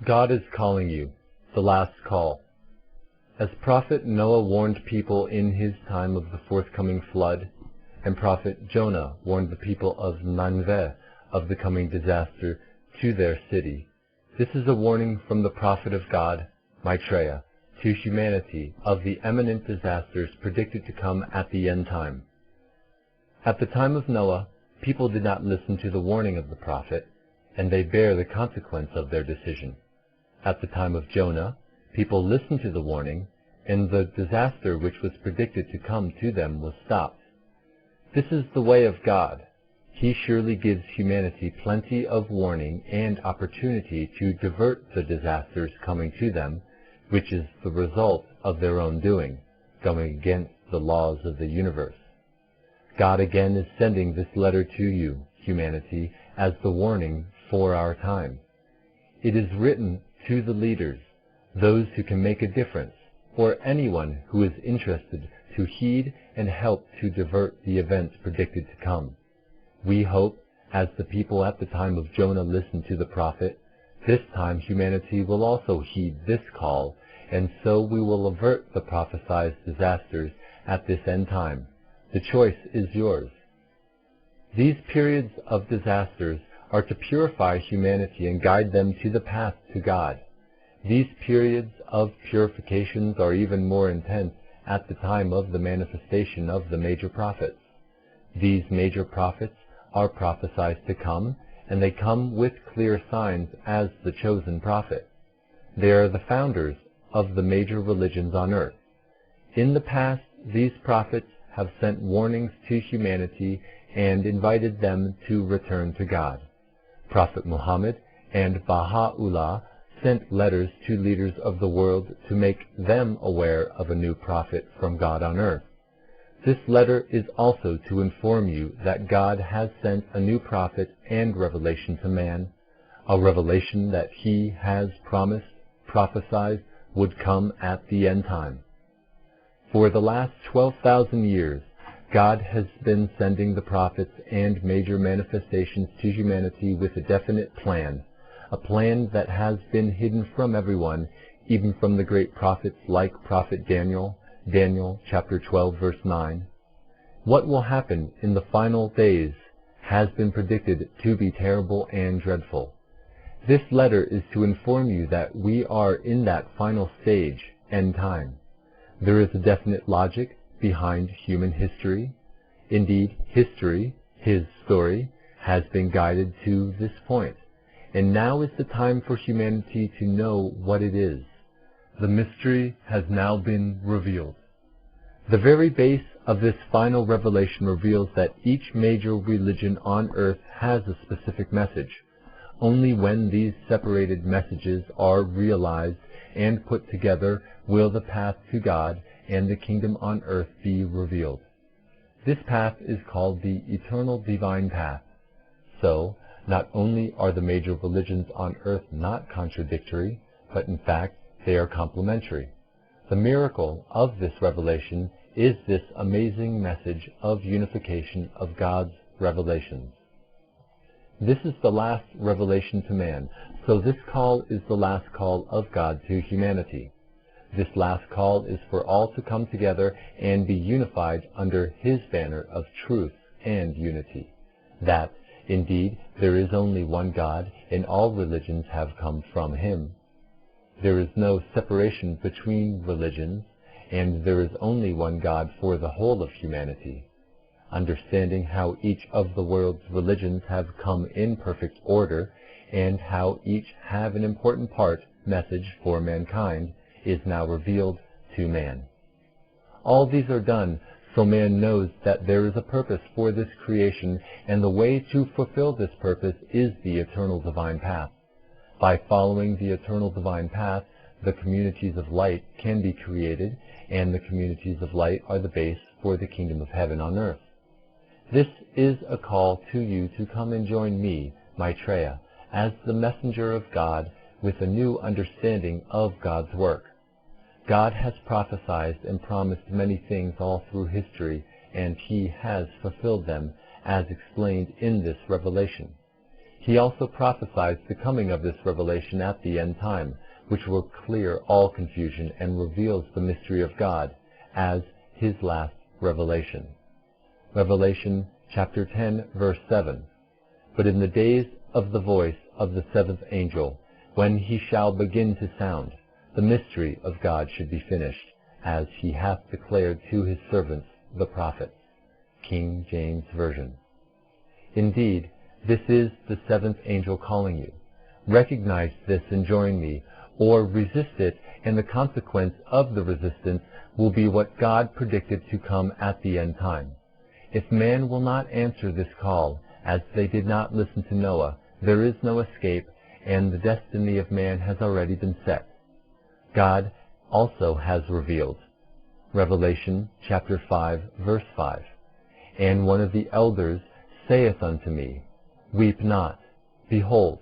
God is calling you, the last call. As Prophet Noah warned people in his time of the forthcoming flood, and Prophet Jonah warned the people of Nineveh of the coming disaster to their city, this is a warning from the prophet of God, Maitreya, to humanity of the imminent disasters predicted to come at the end time. At the time of Noah, people did not listen to the warning of the prophet, and they bear the consequence of their decision. At the time of Jonah, people listened to the warning, and the disaster which was predicted to come to them was stopped. This is the way of God. He surely gives humanity plenty of warning and opportunity to divert the disasters coming to them, which is the result of their own doing, going against the laws of the universe. God again is sending this letter to you, humanity, as the warning for our time. It is written to the leaders, those who can make a difference, or anyone who is interested to heed and help to divert the events predicted to come. We hope, as the people at the time of Jonah listened to the prophet, this time humanity will also heed this call, and so we will avert the prophesied disasters at this end time. The choice is yours. These periods of disasters are to purify humanity and guide them to the path to God. These periods of purifications are even more intense at the time of the manifestation of the major prophets. These major prophets are prophesied to come, and they come with clear signs as the chosen prophet. They are the founders of the major religions on earth. In the past, these prophets have sent warnings to humanity and invited them to return to God. Prophet Muhammad and Baha'u'llah sent letters to leaders of the world to make them aware of a new prophet from God on earth. This letter is also to inform you that God has sent a new prophet and revelation to man, a revelation that he has prophesied would come at the end time. For the last 12,000 years, God has been sending the prophets and major manifestations to humanity with a definite plan, a plan that has been hidden from everyone, even from the great prophets like Prophet Daniel chapter 12, verse 9. What will happen in the final days has been predicted to be terrible and dreadful. This letter is to inform you that we are in that final stage, end time. There is a definite logic behind human history. Indeed, history, his story, has been guided to this point. And now is the time for humanity to know what it is. The mystery has now been revealed. The very base of this final revelation reveals that each major religion on earth has a specific message. Only when these separated messages are realized and put together will the path to God and the kingdom on earth be revealed. This path is called the eternal divine path. So, not only are the major religions on earth not contradictory, but in fact they are complementary. The miracle of this revelation is this amazing message of unification of God's revelations. This is the last revelation to man, so this call is the last call of God to humanity. This last call is for all to come together and be unified under his banner of truth and unity. That, indeed, there is only one God, and all religions have come from him. There is no separation between religions, and there is only one God for the whole of humanity. Understanding how each of the world's religions have come in perfect order, and how each have an important message for mankind, is now revealed to man. All these are done so man knows that there is a purpose for this creation, and the way to fulfill this purpose is the eternal divine path. By following the eternal divine path, the communities of light can be created, and the communities of light are the base for the kingdom of heaven on earth. This is a call to you to come and join me, Maitreya, as the messenger of God with a new understanding of God's work. God has prophesied and promised many things all through history, and he has fulfilled them, as explained in this revelation. He also prophesies the coming of this revelation at the end time, which will clear all confusion and reveals the mystery of God as his last revelation. Revelation chapter 10, verse 7. But in the days of the voice of the seventh angel, when he shall begin to sound, the mystery of God should be finished, as he hath declared to his servants the prophets. King James Version. Indeed, this is the seventh angel calling you. Recognize this and join me, or resist it, and the consequence of the resistance will be what God predicted to come at the end time. If man will not answer this call, as they did not listen to Noah, there is no escape, and the destiny of man has already been set. God also has revealed. Revelation chapter 5, verse 5. And one of the elders saith unto me, Weep not. Behold,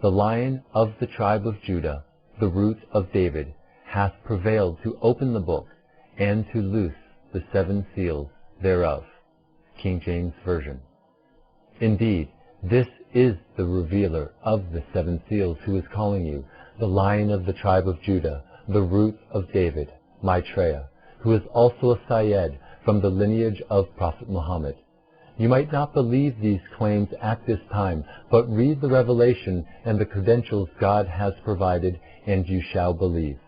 the Lion of the tribe of Judah, the root of David, hath prevailed to open the book, and to loose the seven seals thereof. King James Version. Indeed, this is the revealer of the seven seals who is calling you, the Lion of the tribe of Judah, the root of David, Maitreya, who is also a Syed from the lineage of Prophet Muhammad. You might not believe these claims at this time, but read the revelation and the credentials God has provided, and you shall believe.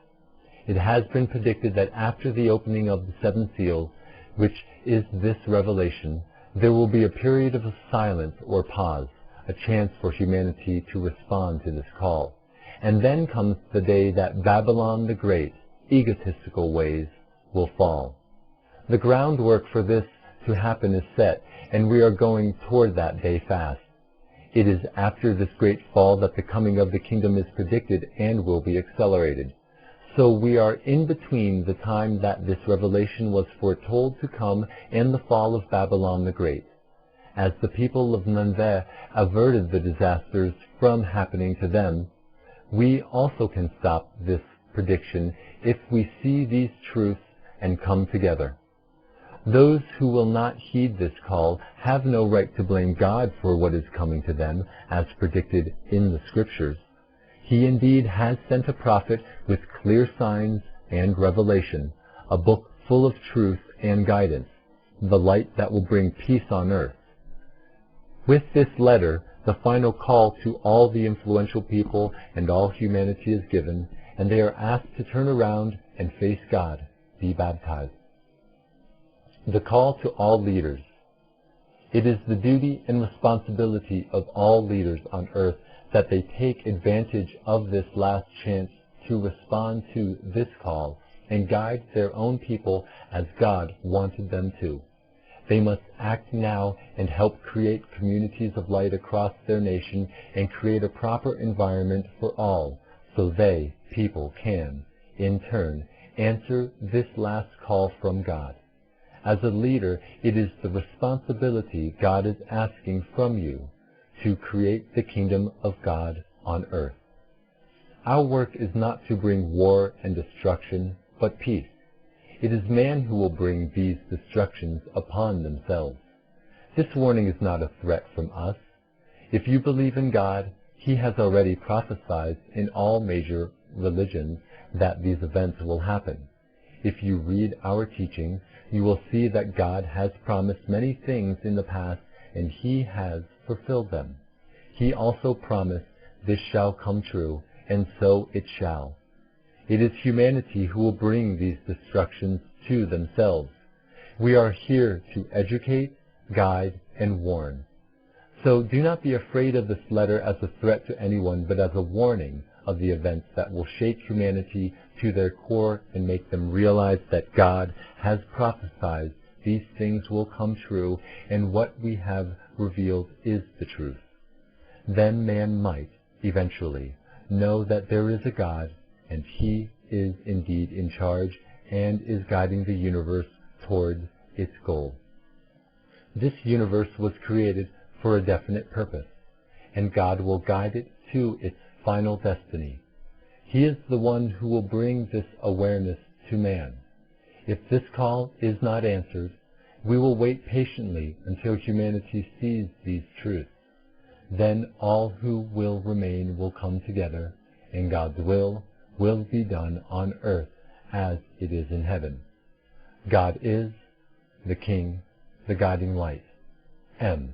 It has been predicted that after the opening of the seven seals, which is this revelation, there will be a period of silence or pause, a chance for humanity to respond to this call. And then comes the day that Babylon the Great, egotistical ways, will fall. The groundwork for this to happen is set, and we are going toward that day fast. It is after this great fall that the coming of the kingdom is predicted and will be accelerated. So we are in between the time that this revelation was foretold to come and the fall of Babylon the Great. As the people of Nineveh averted the disasters from happening to them, we also can stop this prediction if we see these truths and come together. Those who will not heed this call have no right to blame God for what is coming to them, as predicted in the Scriptures. He indeed has sent a prophet with clear signs and revelation, a book full of truth and guidance, the light that will bring peace on earth. With this letter, the final call to all the influential people and all humanity is given, and they are asked to turn around and face God, be baptized. The call to all leaders. It is the duty and responsibility of all leaders on earth that they take advantage of this last chance to respond to this call and guide their own people as God wanted them to. They must act now and help create communities of light across their nation and create a proper environment for all, so they, people, can, in turn, answer this last call from God. As a leader, it is the responsibility God is asking from you to create the kingdom of God on earth. Our work is not to bring war and destruction, but peace. It is man who will bring these destructions upon themselves. This warning is not a threat from us. If you believe in God, He has already prophesied in all major religions that these events will happen. If you read our teachings, you will see that God has promised many things in the past, and He has fulfilled them. He also promised, this shall come true, and so it shall. It is humanity who will bring these destructions to themselves. We are here to educate, guide, and warn. So do not be afraid of this letter as a threat to anyone, but as a warning of the events that will shake humanity to their core and make them realize that God has prophesied these things will come true, and what we have revealed is the truth. Then man might, eventually, know that there is a God, and He is indeed in charge and is guiding the universe toward its goal. This universe was created for a definite purpose, and God will guide it to its final destiny. He is the one who will bring this awareness to man. If this call is not answered, we will wait patiently until humanity sees these truths. Then all who will remain will come together, and God's will be done on earth as it is in heaven. God is the King, the guiding light. M.